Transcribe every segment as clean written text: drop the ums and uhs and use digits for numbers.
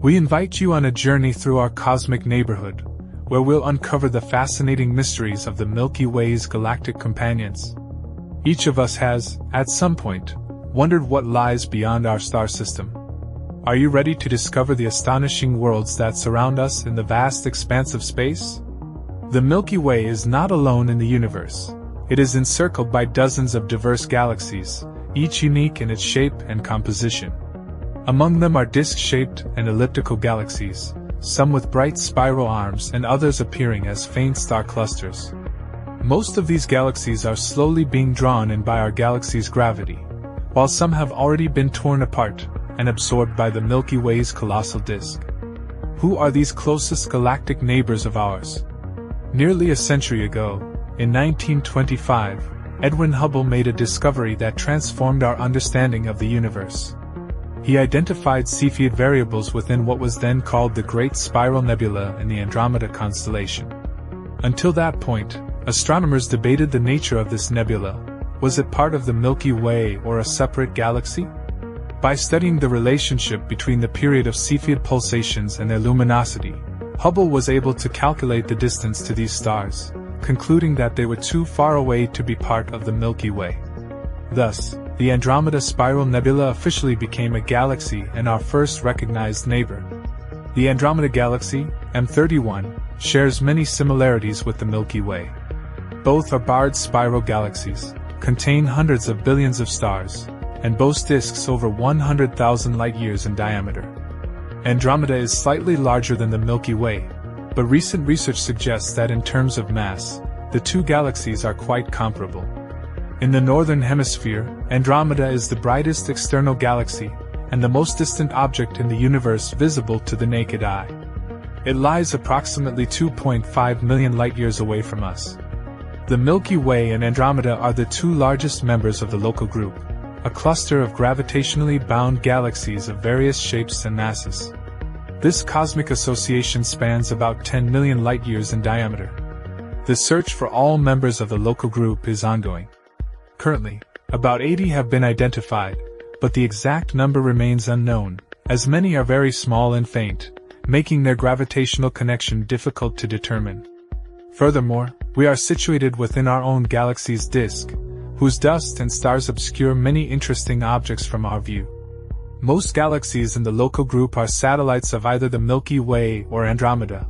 We invite you on a journey through our cosmic neighborhood, where we'll uncover the fascinating mysteries of the Milky Way's galactic companions. Each of us has, at some point, wondered what lies beyond our star system. Are you ready to discover the astonishing worlds that surround us in the vast expanse of space? The Milky Way is not alone in the universe. It is encircled by dozens of diverse galaxies, each unique in its shape and composition. Among them are disc-shaped and elliptical galaxies, some with bright spiral arms and others appearing as faint star clusters. Most of these galaxies are slowly being drawn in by our galaxy's gravity, while some have already been torn apart and absorbed by the Milky Way's colossal disk. Who are these closest galactic neighbors of ours? Nearly a century ago, in 1925, Edwin Hubble made a discovery that transformed our understanding of the universe. He identified Cepheid variables within what was then called the Great Spiral Nebula in the Andromeda constellation. Until that point, astronomers debated the nature of this nebula. Was it part of the Milky Way or a separate galaxy? By studying the relationship between the period of Cepheid pulsations and their luminosity, Hubble was able to calculate the distance to these stars, concluding that they were too far away to be part of the Milky Way. Thus, the Andromeda Spiral Nebula officially became a galaxy and our first recognized neighbor. The Andromeda Galaxy, M31, shares many similarities with the Milky Way. Both are barred spiral galaxies, contain hundreds of billions of stars, and boast disks over 100,000 light-years in diameter. Andromeda is slightly larger than the Milky Way, but recent research suggests that in terms of mass, the two galaxies are quite comparable. In the northern hemisphere, Andromeda is the brightest external galaxy, and the most distant object in the universe visible to the naked eye. It lies approximately 2.5 million light-years away from us. The Milky Way and Andromeda are the two largest members of the Local Group, a cluster of gravitationally bound galaxies of various shapes and masses. This cosmic association spans about 10 million light-years in diameter. The search for all members of the Local Group is ongoing. Currently, about 80 have been identified, but the exact number remains unknown, as many are very small and faint, making their gravitational connection difficult to determine. Furthermore, we are situated within our own galaxy's disk, whose dust and stars obscure many interesting objects from our view. Most galaxies in the Local Group are satellites of either the Milky Way or Andromeda.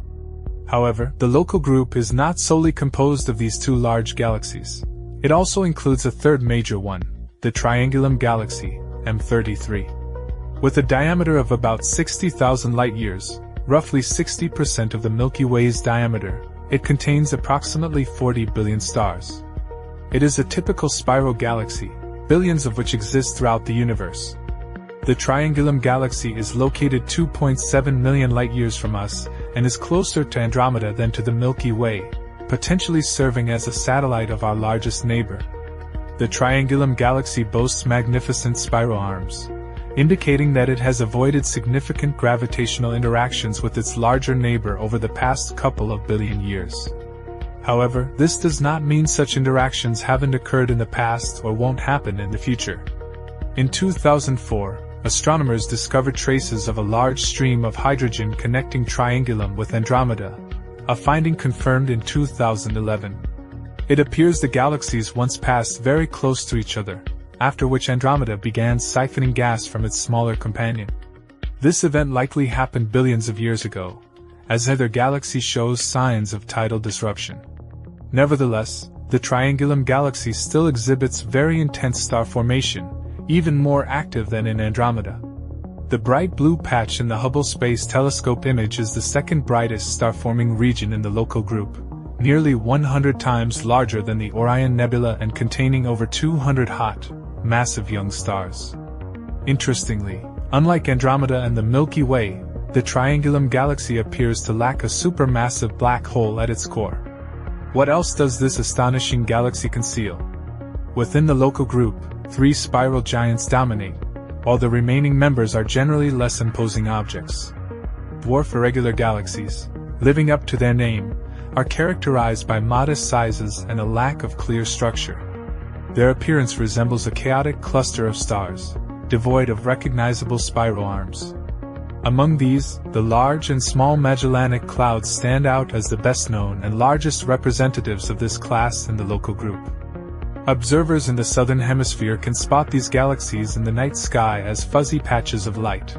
However, the Local Group is not solely composed of these two large galaxies. It also includes a third major one, the Triangulum Galaxy, M33. With a diameter of about 60,000 light-years, roughly 60% of the Milky Way's diameter, it contains approximately 40 billion stars. It is a typical spiral galaxy, billions of which exist throughout the universe. The Triangulum Galaxy is located 2.7 million light-years from us, and is closer to Andromeda than to the Milky Way, potentially serving as a satellite of our largest neighbor. The Triangulum Galaxy boasts magnificent spiral arms, indicating that it has avoided significant gravitational interactions with its larger neighbor over the past couple of billion years. However, this does not mean such interactions haven't occurred in the past or won't happen in the future. In 2004, astronomers discovered traces of a large stream of hydrogen connecting Triangulum with Andromeda, a finding confirmed in 2011. It appears the galaxies once passed very close to each other, after which Andromeda began siphoning gas from its smaller companion. This event likely happened billions of years ago, as either galaxy shows signs of tidal disruption. Nevertheless, the Triangulum Galaxy still exhibits very intense star formation, even more active than in Andromeda. The bright blue patch in the Hubble Space Telescope image is the second brightest star-forming region in the Local Group, nearly 100 times larger than the Orion Nebula and containing over 200 hot, massive young stars. Interestingly, unlike Andromeda and the Milky Way, the Triangulum Galaxy appears to lack a supermassive black hole at its core. What else does this astonishing galaxy conceal? Within the Local Group, 3 spiral giants dominate, while the remaining members are generally less imposing objects. Dwarf irregular galaxies, living up to their name, are characterized by modest sizes and a lack of clear structure. Their appearance resembles a chaotic cluster of stars, devoid of recognizable spiral arms. Among these, the large and small Magellanic Clouds stand out as the best known and largest representatives of this class in the local group. Observers in the southern hemisphere can spot these galaxies in the night sky as fuzzy patches of light.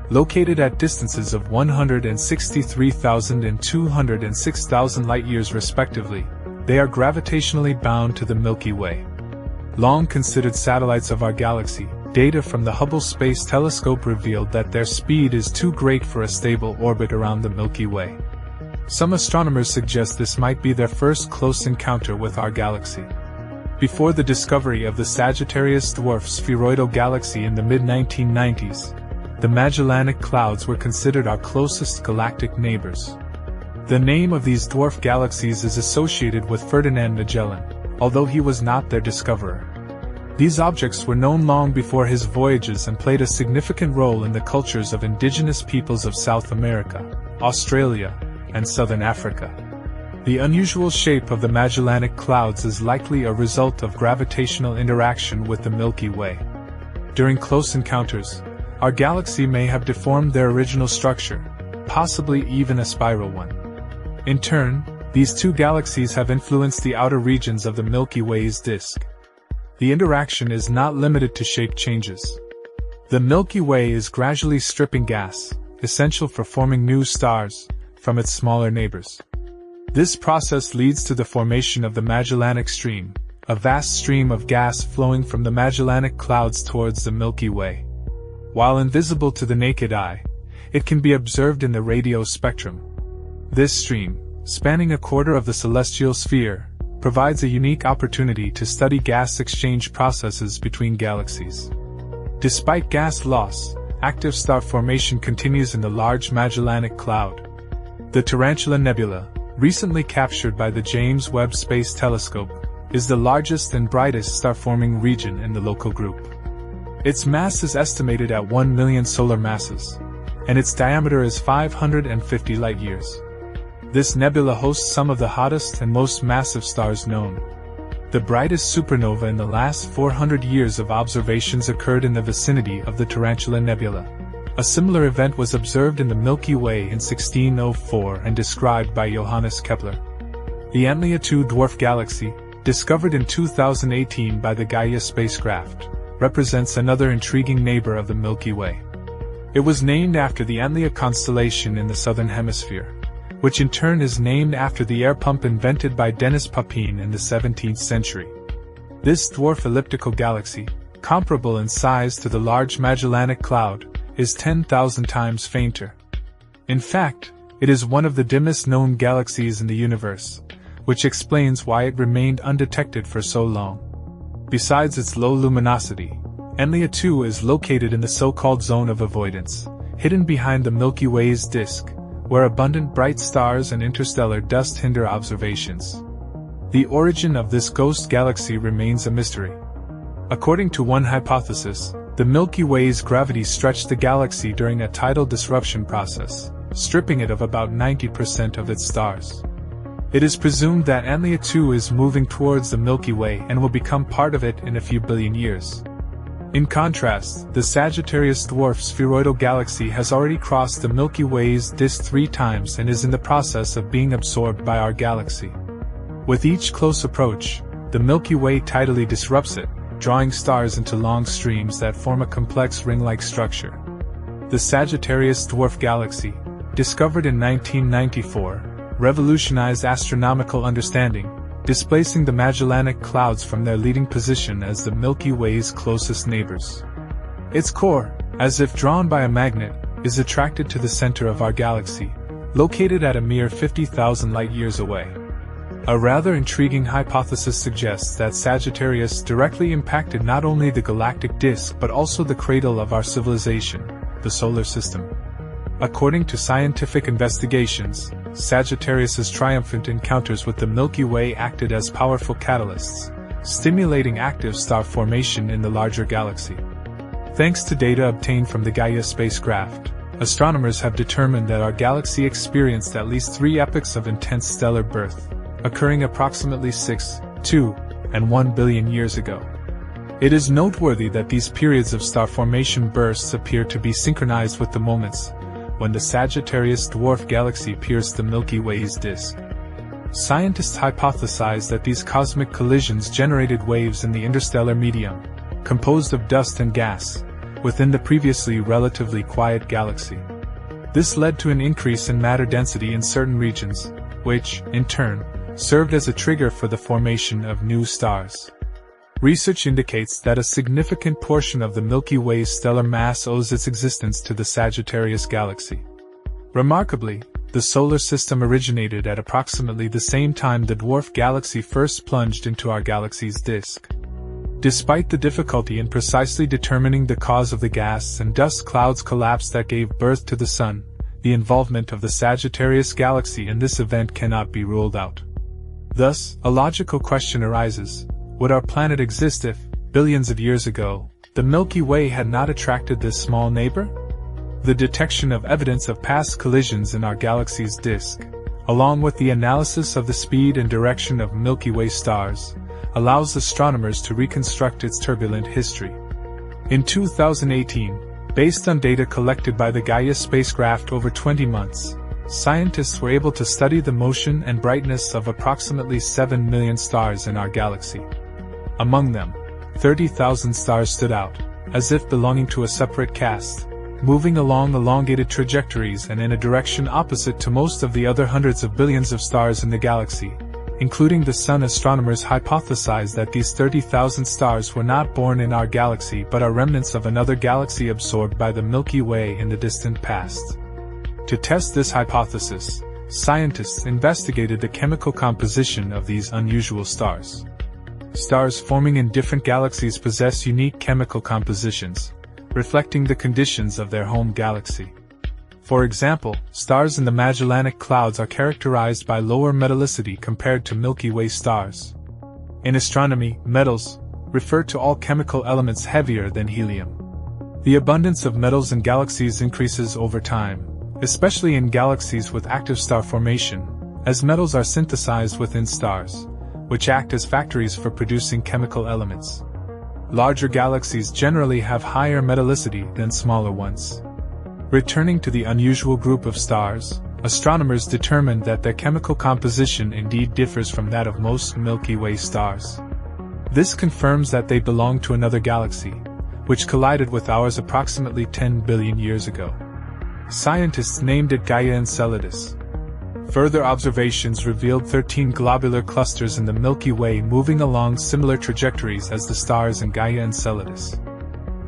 Located at distances of 163,000 and 206,000 light-years respectively, they are gravitationally bound to the Milky Way. Long considered satellites of our galaxy, data from the Hubble Space Telescope revealed that their speed is too great for a stable orbit around the Milky Way. Some astronomers suggest this might be their first close encounter with our galaxy. Before the discovery of the Sagittarius Dwarf spheroidal galaxy in the mid-1990s, the Magellanic Clouds were considered our closest galactic neighbors. The name of these dwarf galaxies is associated with Ferdinand Magellan, although he was not their discoverer. These objects were known long before his voyages and played a significant role in the cultures of indigenous peoples of South America, Australia, and Southern Africa. The unusual shape of the Magellanic Clouds is likely a result of gravitational interaction with the Milky Way. During close encounters, our galaxy may have deformed their original structure, possibly even a spiral one. In turn, these two galaxies have influenced the outer regions of the Milky Way's disk. The interaction is not limited to shape changes. The Milky Way is gradually stripping gas, essential for forming new stars, from its smaller neighbors. This process leads to the formation of the Magellanic Stream, a vast stream of gas flowing from the Magellanic Clouds towards the Milky Way. While invisible to the naked eye, it can be observed in the radio spectrum. This stream, spanning a quarter of the celestial sphere, provides a unique opportunity to study gas exchange processes between galaxies. Despite gas loss, active star formation continues in the large Magellanic Cloud. The Tarantula Nebula, recently captured by the James Webb Space Telescope, is the largest and brightest star-forming region in the local group. Its mass is estimated at 1 million solar masses, and its diameter is 550 light-years. This nebula hosts some of the hottest and most massive stars known. The brightest supernova in the last 400 years of observations occurred in the vicinity of the Tarantula Nebula. A similar event was observed in the Milky Way in 1604 and described by Johannes Kepler. The Antlia II dwarf galaxy, discovered in 2018 by the Gaia spacecraft, represents another intriguing neighbor of the Milky Way. It was named after the Antlia constellation in the southern hemisphere, which in turn is named after the air pump invented by Denis Papin in the 17th century. This dwarf elliptical galaxy, comparable in size to the large Magellanic Cloud, is 10,000 times fainter. In fact, it is one of the dimmest known galaxies in the universe, which explains why it remained undetected for so long. Besides its low luminosity, Antlia II is located in the so-called zone of avoidance, hidden behind the Milky Way's disk, where abundant bright stars and interstellar dust hinder observations. The origin of this ghost galaxy remains a mystery. According to one hypothesis, the Milky Way's gravity stretched the galaxy during a tidal disruption process, stripping it of about 90% of its stars. It is presumed that Antlia II is moving towards the Milky Way and will become part of it in a few billion years. In contrast, the Sagittarius Dwarf spheroidal galaxy has already crossed the Milky Way's disk 3 times and is in the process of being absorbed by our galaxy. With each close approach, the Milky Way tidally disrupts it, drawing stars into long streams that form a complex ring-like structure. The Sagittarius Dwarf galaxy, discovered in 1994, revolutionized astronomical understanding, displacing the Magellanic Clouds from their leading position as the Milky Way's closest neighbors. Its core, as if drawn by a magnet, is attracted to the center of our galaxy, located at a mere 50,000 light-years away. A rather intriguing hypothesis suggests that Sagittarius directly impacted not only the galactic disk but also the cradle of our civilization, the solar system. According to scientific investigations, Sagittarius's triumphant encounters with the Milky Way acted as powerful catalysts, stimulating active star formation in the larger galaxy. Thanks to data obtained from the Gaia spacecraft, astronomers have determined that our galaxy experienced at least 3 epochs of intense stellar birth, occurring approximately 6, 2, and 1 billion years ago. It is noteworthy that these periods of star formation bursts appear to be synchronized with the moments, when the Sagittarius dwarf galaxy pierced the Milky Way's disk. Scientists hypothesize that these cosmic collisions generated waves in the interstellar medium, composed of dust and gas, within the previously relatively quiet galaxy. This led to an increase in matter density in certain regions, which, in turn, served as a trigger for the formation of new stars. Research indicates that a significant portion of the Milky Way's stellar mass owes its existence to the Sagittarius galaxy. Remarkably, the solar system originated at approximately the same time the dwarf galaxy first plunged into our galaxy's disk. Despite the difficulty in precisely determining the cause of the gas and dust clouds collapse that gave birth to the Sun, the involvement of the Sagittarius galaxy in this event cannot be ruled out. Thus, a logical question arises: would our planet exist if, billions of years ago, the Milky Way had not attracted this small neighbor? The detection of evidence of past collisions in our galaxy's disk, along with the analysis of the speed and direction of Milky Way stars, allows astronomers to reconstruct its turbulent history. In 2018, based on data collected by the Gaia spacecraft over 20 months, scientists were able to study the motion and brightness of approximately 7 million stars in our galaxy. Among them, 30,000 stars stood out, as if belonging to a separate caste, moving along elongated trajectories and in a direction opposite to most of the other hundreds of billions of stars in the galaxy, including the Sun. Astronomers hypothesize that these 30,000 stars were not born in our galaxy but are remnants of another galaxy absorbed by the Milky Way in the distant past. To test this hypothesis, scientists investigated the chemical composition of these unusual stars. Stars forming in different galaxies possess unique chemical compositions, reflecting the conditions of their home galaxy. For example, stars in the Magellanic Clouds are characterized by lower metallicity compared to Milky Way stars. In astronomy, metals refer to all chemical elements heavier than helium. The abundance of metals in galaxies increases over time, especially in galaxies with active star formation, as metals are synthesized within stars, which act as factories for producing chemical elements. Larger galaxies generally have higher metallicity than smaller ones. Returning to the unusual group of stars, astronomers determined that their chemical composition indeed differs from that of most Milky Way stars. This confirms that they belong to another galaxy, which collided with ours approximately 10 billion years ago. Scientists named it Gaia Enceladus. Further observations revealed 13 globular clusters in the Milky Way moving along similar trajectories as the stars in Gaia Enceladus.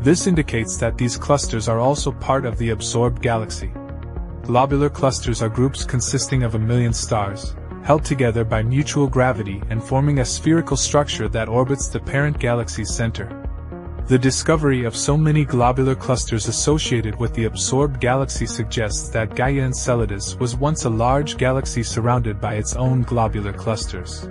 This indicates that these clusters are also part of the absorbed galaxy. Globular clusters are groups consisting of 1 million stars, held together by mutual gravity and forming a spherical structure that orbits the parent galaxy's center. The discovery of so many globular clusters associated with the absorbed galaxy suggests that Gaia Enceladus was once a large galaxy surrounded by its own globular clusters.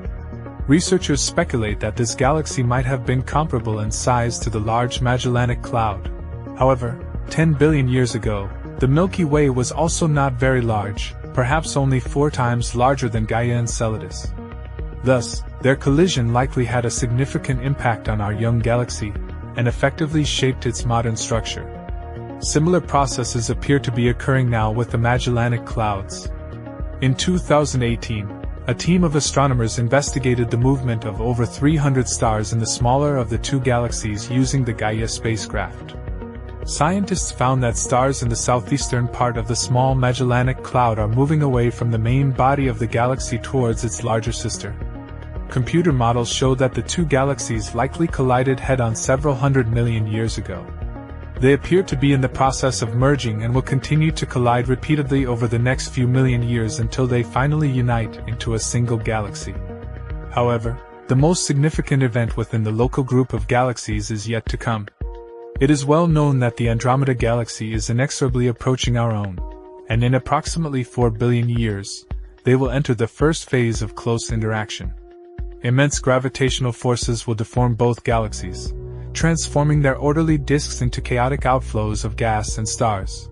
Researchers speculate that this galaxy might have been comparable in size to the large Magellanic Cloud. However, 10 billion years ago, the Milky Way was also not very large, perhaps only 4 times larger than Gaia Enceladus. Thus, their collision likely had a significant impact on our young galaxy, and effectively shaped its modern structure. Similar processes appear to be occurring now with the Magellanic Clouds. In 2018, a team of astronomers investigated the movement of over 300 stars in the smaller of the two galaxies using the Gaia spacecraft. Scientists found that stars in the southeastern part of the small Magellanic Cloud are moving away from the main body of the galaxy towards its larger sister. Computer models show that the two galaxies likely collided head-on several hundred million years ago. They appear to be in the process of merging and will continue to collide repeatedly over the next few million years until they finally unite into a single galaxy. However, the most significant event within the local group of galaxies is yet to come. It is well known that the Andromeda Galaxy is inexorably approaching our own, and in approximately 4 billion years, they will enter the first phase of close interaction. Immense gravitational forces will deform both galaxies, transforming their orderly disks into chaotic outflows of gas and stars.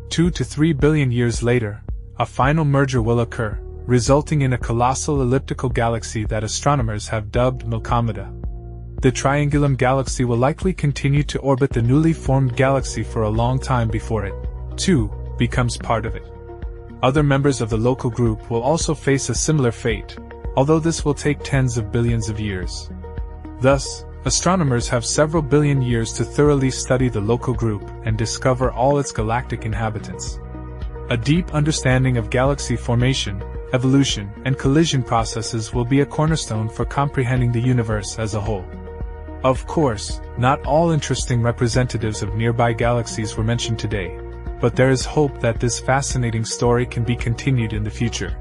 2 to 3 billion years later, a final merger will occur, resulting in a colossal elliptical galaxy that astronomers have dubbed Milkomeda. The Triangulum Galaxy will likely continue to orbit the newly formed galaxy for a long time before it, too, becomes part of it. Other members of the local group will also face a similar fate, although this will take tens of billions of years. Thus, astronomers have several billion years to thoroughly study the local group and discover all its galactic inhabitants. A deep understanding of galaxy formation, evolution, and collision processes will be a cornerstone for comprehending the universe as a whole. Of course, not all interesting representatives of nearby galaxies were mentioned today, but there is hope that this fascinating story can be continued in the future.